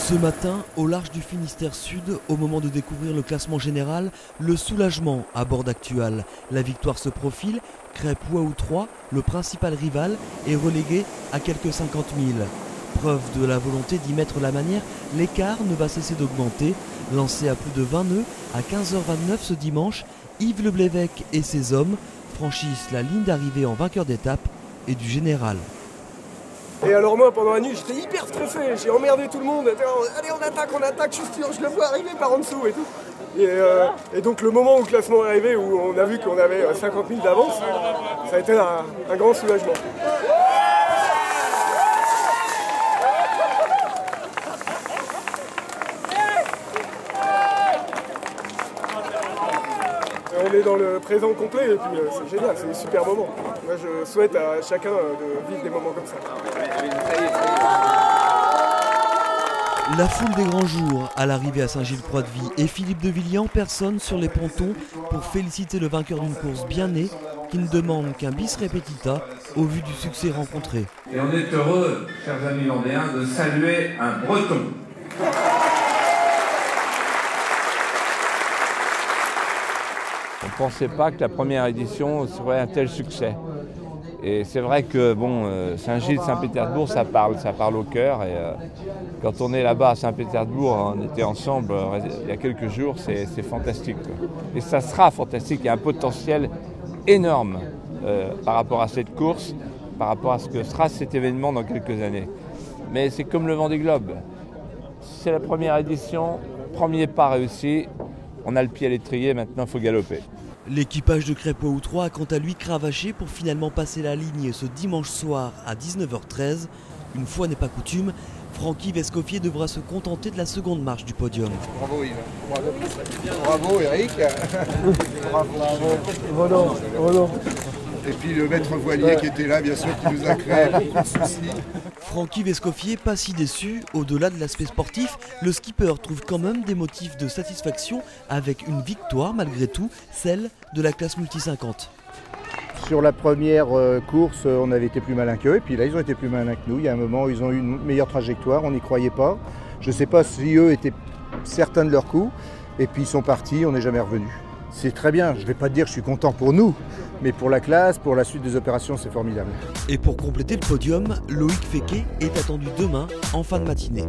Ce matin, au large du Finistère Sud, au moment de découvrir le classement général, le soulagement à bord d'Actual. La victoire se profile, Crêpes Waouh 3, le principal rival, est relégué à quelques 50 000. Preuve de la volonté d'y mettre la manière, l'écart ne va cesser d'augmenter. Lancé à plus de 20 nœuds, à 15h29 ce dimanche, Yves Le Blévec et ses hommes franchissent la ligne d'arrivée en vainqueur d'étape et du général. Et alors moi, pendant la nuit, j'étais hyper stressé, j'ai emmerdé tout le monde. Allez, on attaque, je le vois arriver par en dessous et tout. Et donc le moment où le classement est arrivé, où on a vu qu'on avait 50 000 d'avance, ça a été un grand soulagement. On est dans le présent complet et puis c'est génial, c'est un super moment. Moi je souhaite à chacun de vivre des moments comme ça. La foule des grands jours à l'arrivée à Saint-Gilles-Croix-de-Vie et Philippe de Villiers en personne sur les pontons pour féliciter le vainqueur d'une course bien née qui ne demande qu'un bis repetita au vu du succès rencontré. Et on est heureux, chers amis vendéens, de saluer un Breton. On ne pensait pas que la première édition serait un tel succès. Et c'est vrai que Saint-Gilles, Saint-Pétersbourg, ça parle au cœur. Et quand on est là-bas à Saint-Pétersbourg, on était ensemble il y a quelques jours, c'est fantastique, quoi. Et ça sera fantastique, il y a un potentiel énorme par rapport à cette course, par rapport à ce que sera cet événement dans quelques années. Mais c'est comme le Vendée Globe. C'est la première édition, premier pas réussi, on a le pied à l'étrier, maintenant il faut galoper. L'équipage de Crêpes Waouh 3 a quant à lui cravaché pour finalement passer la ligne ce dimanche soir à 19h13. Une fois n'est pas coutume, Francky Vescoffier devra se contenter de la seconde marche du podium. Bravo Yves. Bravo Eric. Bravo. Et puis le maître voilier qui était là, bien sûr, qui nous a créé beaucoup de soucis. Francky Vescoffier, pas si déçu, au-delà de l'aspect sportif, le skipper trouve quand même des motifs de satisfaction avec une victoire malgré tout, celle de la classe multi 50. Sur la première course, on avait été plus malin qu'eux, et puis là ils ont été plus malins que nous. Il y a un moment où ils ont eu une meilleure trajectoire, on n'y croyait pas. Je ne sais pas si eux étaient certains de leur coup, et puis ils sont partis, on n'est jamais revenus. C'est très bien, je ne vais pas dire que je suis content pour nous, mais pour la classe, pour la suite des opérations, c'est formidable. Et pour compléter le podium, Loïc Féquet est attendu demain en fin de matinée.